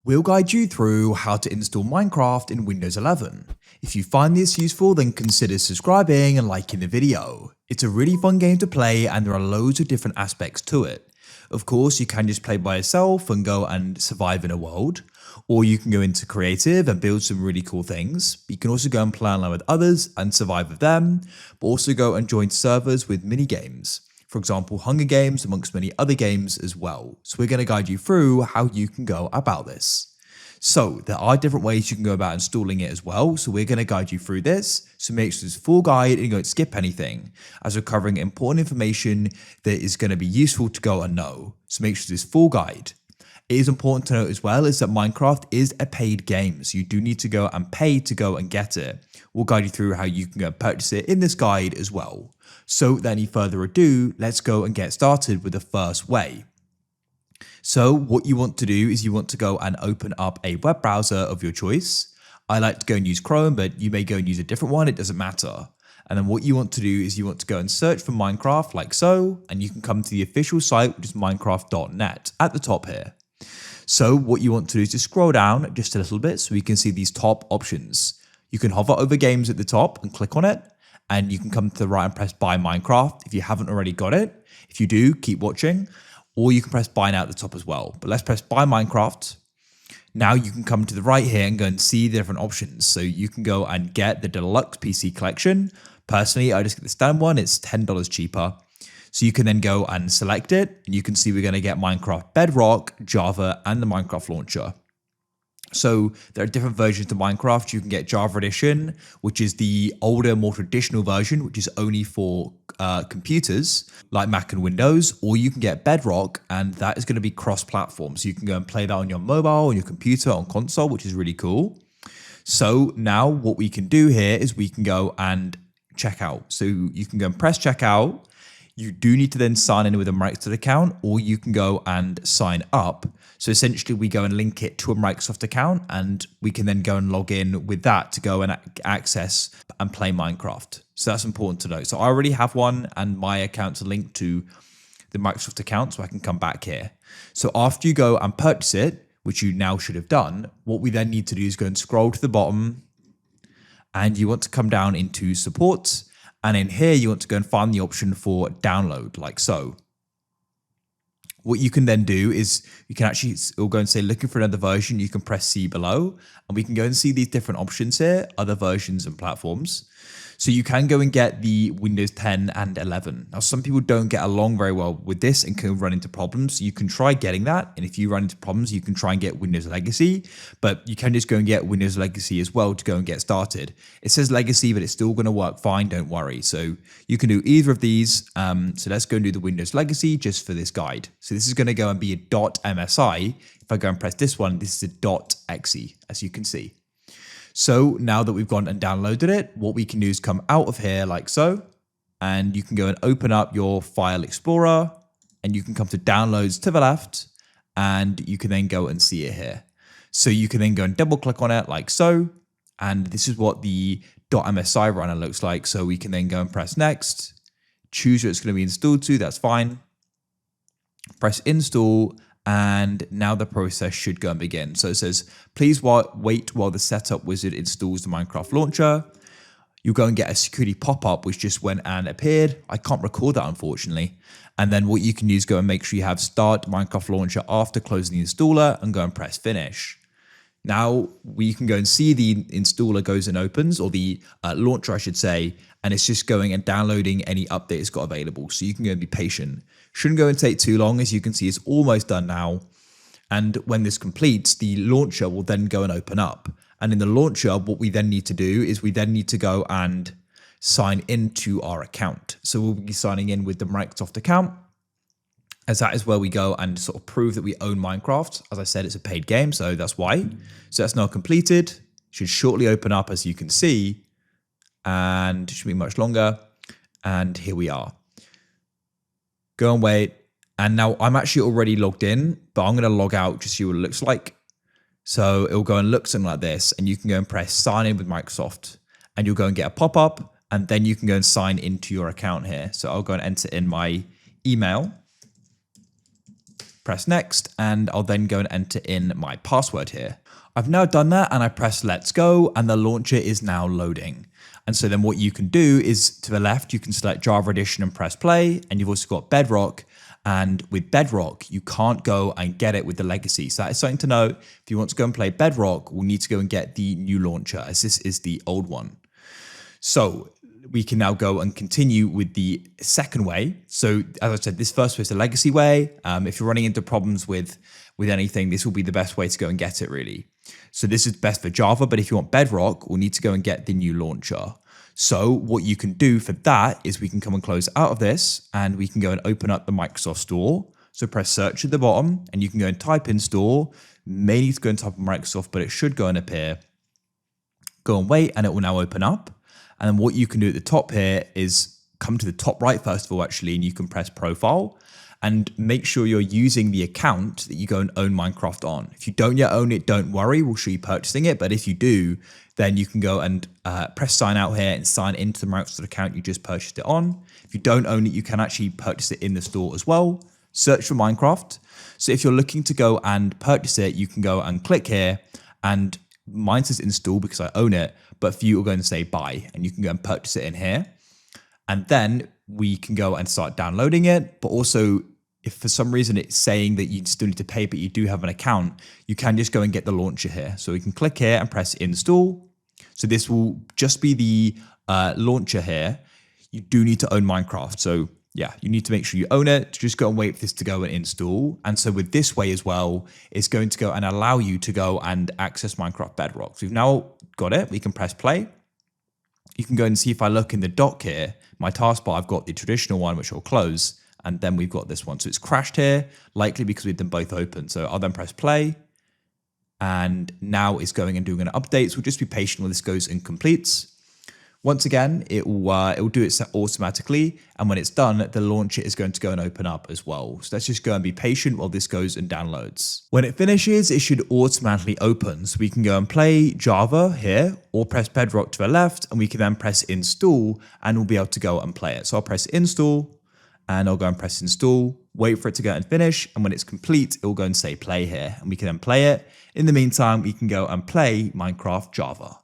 We'll guide you through how to install Minecraft in Windows 11. If you find this useful, then consider subscribing and liking the video. It's a really fun game to play and there are loads of different aspects to it. Of course, you can just play by yourself and go and survive in a world, or you can go into creative and build some really cool things. You can also go and play online with others and survive with them, but also go and join servers with mini games. For example, Hunger Games, amongst many other games as well. So we're going to guide you through how you can go about this. So there are different ways you can go about installing it as well. So we're going to guide you through this. So make sure it's a full guide and you don't skip anything, as we're covering important information that is going to be useful to go and know. So make sure it's full guide. It is important to note as well is that Minecraft is a paid game, so you do need to go and pay to go and get it. We'll guide you through how you can go and purchase it in this guide as well. So without any further ado, let's go and get started with the first way. So what you want to do is you want to go and open up a web browser of your choice. I like to go and use Chrome, but you may go and use a different one, it doesn't matter. And then what you want to do is you want to go and search for Minecraft like so, and you can come to the official site, which is minecraft.net at the top here. So what you want to do is just scroll down just a little bit so we can see these top options. You can hover over games at the top and click on it, and you can come to the right and press buy Minecraft if you haven't already got it. If you do, keep watching, or you can press buy now at the top as well. But let's press buy Minecraft. Now you can come to the right here and go and see the different options. So you can go and get the deluxe PC collection. Personally, I just get the standard one. It's $10 cheaper. So you can then go and select it, and you can see we're going to get Minecraft Bedrock, Java, and the Minecraft launcher. So there are different versions of Minecraft. You can get Java Edition, which is the older, more traditional version, which is only for computers like Mac and Windows, or you can get Bedrock, and that is going to be cross-platform. So you can go and play that on your mobile, on your computer, on console, which is really cool. So now what we can do here is we can go and check out. So you can go and press checkout. You do need to then sign in with a Microsoft account, or you can go and sign up. So essentially we go and link it to a Microsoft account, and we can then go and log in with that to go and access and play Minecraft. So that's important to know. So I already have one, and my account's linked to the Microsoft account, so I can come back here. So after you go and purchase it, which you now should have done, what we then need to do is go and scroll to the bottom, and you want to come down into support. And in here, you want to go and find the option for download, like so. What you can then do is you can actually go and say, looking for another version, you can press C below, and we can go and see these different options here, other versions and platforms. So you can go and get the Windows 10 and 11. Now, some people don't get along very well with this and can run into problems. So you can try getting that. And if you run into problems, you can try and get Windows Legacy, but you can just go and get Windows Legacy as well to go and get started. It says Legacy, but it's still going to work fine. Don't worry. So you can do either of these. So let's go and do the Windows Legacy just for this guide. So this is going to go and be a .msi. If I go and press this one, this is a .exe, as you can see. So now that we've gone and downloaded it, what we can do is come out of here like so, and you can go and open up your file explorer, and you can come to downloads to the left, and you can then go and see it here. So you can then go and double click on it like so, and this is what the .msi runner looks like. So we can then go and press next, choose where it's going to be installed to, that's fine. Press install. And now the process should go and begin. So it says, please wait while the setup wizard installs the Minecraft launcher. You'll go and get a security pop-up, which just went and appeared. I can't record that, unfortunately. And then what you can do is go and make sure you have start Minecraft launcher after closing the installer and go and press finish. Now we can go and see the installer goes and opens, or the launcher, I should say, and it's just going and downloading any update it's got available. So you can go and be patient. Shouldn't go and take too long. As you can see, it's almost done now. And when this completes, the launcher will then go and open up. And in the launcher, what we then need to do is we then need to go and sign into our account. So we'll be signing in with the Microsoft account, as that is where we go and sort of prove that we own Minecraft. As I said, it's a paid game, so that's why. So that's now completed. Should shortly open up, as you can see, and it shouldn't be much longer. And here we are. Go and wait. And now I'm actually already logged in, but I'm going to log out just to see what it looks like. So it'll go and look something like this, and you can go and press sign in with Microsoft, and you'll go and get a pop-up, and then you can go and sign into your account here. So I'll go and enter in my email. press next, and I'll then go and enter in my password here. I've now done that and I press let's go, and the launcher is now loading. And so then what you can do is to the left, you can select Java Edition and press play, and you've also got Bedrock. And with Bedrock, you can't go and get it with the legacy. So that is something to note. If you want to go and play Bedrock, we'll need to go and get the new launcher, as this is the old one. So we can now go and continue with the second way. So as I said, this first way is the legacy way. If you're running into problems with anything, this will be the best way to go and get it, really. So this is best for Java, but if you want Bedrock, we'll need to go and get the new launcher. So what you can do for that is we can come and close out of this, and we can go and open up the Microsoft Store. So press search at the bottom, and you can go and type in store. May need to go and type in Microsoft, but it should go and appear. Go and wait, and it will now open up. And then what you can do at the top here is come to the top right first of all, actually, and you can press profile and make sure you're using the account that you go and own Minecraft on. If you don't yet own it, don't worry, we'll show you purchasing it. But if you do, then you can go and press sign out here and sign into the Microsoft account you just purchased it on. If you don't own it, you can actually purchase it in the store as well. Search for Minecraft. So if you're looking to go and purchase it, you can go and click here, and mine says install because I own it, but for you, we're going to say buy, and you can go and purchase it in here. And then we can go and start downloading it. But also, if for some reason it's saying that you still need to pay, but you do have an account, you can just go and get the launcher here. So we can click here and press install. So this will just be the launcher here. You do need to own Minecraft. So yeah, you need to make sure you own it. Just go and wait for this to go and install. And so with this way as well, it's going to go and allow you to go and access Minecraft Bedrock. So we've now got it. We can press play. You can go and see if I look in the dock here, my taskbar, I've got the traditional one, which I'll close. And then we've got this one. So it's crashed here, likely because we've them both open. So I'll then press play. And now it's going and doing an update. So we'll just be patient while this goes and completes. Once again, it will do it automatically. And when it's done, the launcher is going to go and open up as well. So let's just go and be patient while this goes and downloads. When it finishes, it should automatically open. So we can go and play Java here, or press Bedrock to the left, and we can then press install, and we'll be able to go and play it. So I'll press install, and I'll go and press install, wait for it to go and finish. And when it's complete, it will go and say play here, and we can then play it. In the meantime, we can go and play Minecraft Java.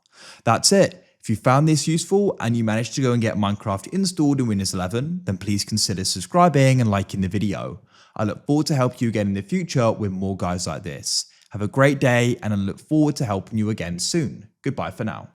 That's it. If you found this useful and you managed to go and get Minecraft installed in Windows 11, then please consider subscribing and liking the video. I look forward to helping you again in the future with more guides like this. Have a great day, and I look forward to helping you again soon. Goodbye for now.